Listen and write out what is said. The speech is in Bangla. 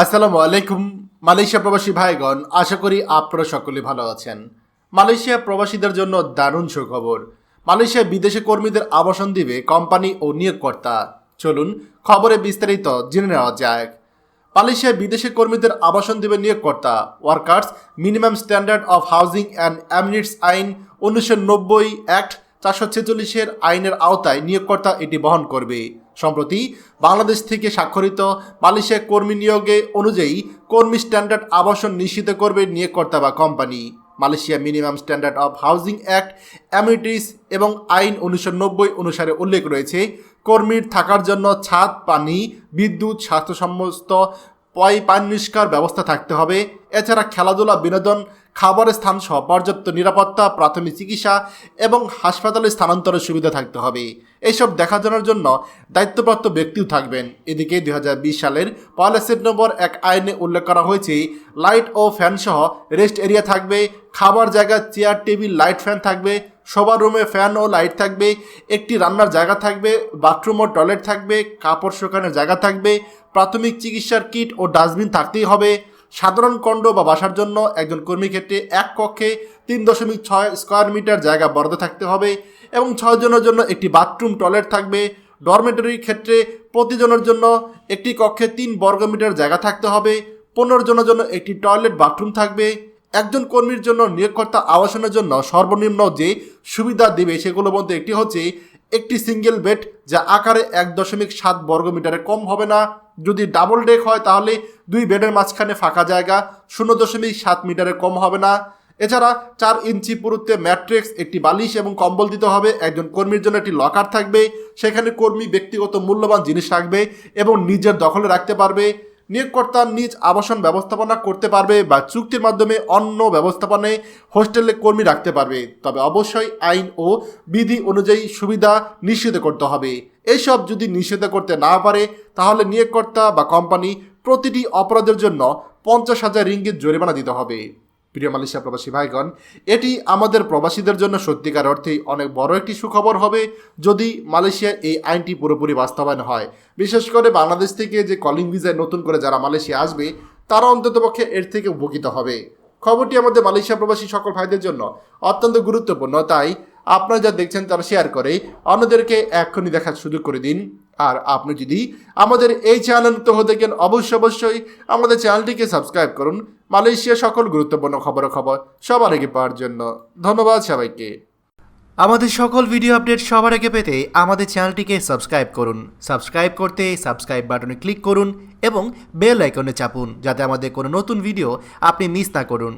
আসসালামু আলাইকুম মালয়েশিয়া প্রবাসী ভাইগণ, আশা করি আপনারা সকলে ভালো আছেন। মালয়েশিয়া প্রবাসীদের জন্য দারুণ সুখবর। মালয়েশিয়া বিদেশি কর্মীদের আবাসন দিবে কোম্পানি ও নিয়োগকর্তা। চলুন খবরে বিস্তারিত জেনে নেওয়া যাক। মালয়েশিয়ায় বিদেশি কর্মীদের আবাসন দেবে নিয়োগকর্তা। Workers minimum standard of housing and amenities আইন 1990 অ্যাক্ট 446 আইনের আওতায় নিয়োগকর্তা এটি বহন করবে। সম্প্রতি বাংলাদেশ থেকে স্বাক্ষরিত মালয়েশিয়া কর্মী নিয়োগে অনুযায়ী কর্মী স্ট্যান্ডার্ড আবাসন নিশ্চিত করবে নিয়োগকর্তা বা company. Malaysia minimum standard of housing act, amenities এবং আইন 1990 অনুসারে উল্লেখ রয়েছে, কর্মীর থাকার জন্য ছাদ, পানি, বিদ্যুৎ, স্বাস্থ্য সমস্ত পানি নিষ্কার ব্যবস্থা থাকতে হবে। এছাড়া খেলাধুলা, বিনোদন, খাবারের স্থান সহ পর্যাপ্ত নিরাপত্তা, প্রাথমিক চিকিৎসা এবং হাসপাতালে স্থানান্তরের সুবিধা থাকতে হবে। এইসব দেখাশোনার জন্য দায়িত্বপ্রাপ্ত ব্যক্তিও থাকবেন। এদিকে 2020 সালের 1 সেপ্টেম্বর এক আইনে উল্লেখ করা হয়েছে, লাইট ও ফ্যান সহ রেস্ট এরিয়া থাকবে, খাবার জায়গা, চেয়ার, টেবিল, লাইট, ফ্যান থাকবে, সবার রুমে ফ্যান ও লাইট থাকবে, একটি রান্নার জায়গা থাকবে, বাথরুম ও টয়লেট থাকবে, কাপড় শুকানোর জায়গা থাকবে, প্রাথমিক চিকিৎসার কিট ও ডাস্টবিন থাকতেই হবে। সাধারণ কন্ড বা বাসার জন্য একজন কর্মী ক্ষেত্রে এক কক্ষে 3.6 স্কোয়ার মিটার জায়গা বরাদ্দ থাকতে হবে এবং 6 জনের জন্য একটি বাথরুম, টয়লেট থাকবে। ডরমেটরির ক্ষেত্রে প্রতিজনের জন্য একটি কক্ষে 3 বর্গমিটার জায়গা থাকতে হবে। 15 জনের জন্য একটি টয়লেট, বাথরুম থাকবে। একজন কর্মীর জন্য নিয়োগকর্তা আবাসনের জন্য সর্বনিম্ন যে সুবিধা দেবে সেগুলোর মধ্যে একটি হচ্ছে একটি সিঙ্গেল বেড, যা আকারে 1.7 বর্গমিটারে কম হবে না। যদি ডাবল ডেক হয় তাহলে 2 বেডের মাঝখানে ফাঁকা জায়গা 0.7 মিটারে কম হবে না। এছাড়া 4 ইঞ্চি পুরুত্বে ম্যাট্রিক্স, একটি বালিশ এবং কম্বল দিতে হবে। একজন কর্মীর জন্য একটি লকার থাকবে, সেখানে কর্মী ব্যক্তিগত মূল্যবান জিনিস রাখবে এবং নিজের দখলে রাখতে পারবে। নিয়োগকর্তা নিজ আবাসন ব্যবস্থাপনা করতে পারবে বা চুক্তির মাধ্যমে অন্য ব্যবস্থাপনায় হোস্টেলে কর্মী রাখতে পারবে, তবে অবশ্যই আইন ও বিধি অনুযায়ী সুবিধা নিশ্চিত করতে হবে। এইসব যদি নিশ্চিত করতে না পারে তাহলে নিয়োগকর্তা বা কোম্পানি প্রতিটি অপরাধের জন্য 50,000 রিঙ্গিত জরিমানা দিতে হবে। প্রিয় মালয়েশিয়া প্রবাসী ভাইগণ, এটি আমাদের প্রবাসীদের জন্য সত্যিকার অর্থেই অনেক বড় একটি সুখবর হবে যদি মালয়েশিয়ার এই আইনটি পুরোপুরি বাস্তবায়ন হয়। বিশেষ করে বাংলাদেশ থেকে যে কলিং ভিসায় নতুন করে যারা মালয়েশিয়া আসবে তারা অন্ততপক্ষে এর থেকে উপকৃত হবে। খবরটি আমাদের মালয়েশিয়া প্রবাসী সকল ভাইদের জন্য অত্যন্ত গুরুত্বপূর্ণ, তাই আপনারা যা দেখছেন তারা শেয়ার করে অন্যদেরকে এক্ষুনি দেখার সুযোগ করে দিন। আর আপনি যদি আমাদের এই চ্যানেল নতুন হয়ে থাকেন অবশ্যই আমাদের চ্যানেলটিকে সাবস্ক্রাইব করুন মালয়েশিয়া সকল গুরুত্বপূর্ণ খবর সবার আগে পাওয়ার জন্য। ধন্যবাদ সবাইকে। আমাদের সকল ভিডিও আপডেট সবার আগে পেতে আমাদের চ্যানেলটিকে সাবস্ক্রাইব করুন। সাবস্ক্রাইব করতে সাবস্ক্রাইব বাটনে ক্লিক করুন এবং বেল আইকনে চাপুন, যাতে আমাদের কোনো নতুন ভিডিও আপনি মিস না করুন।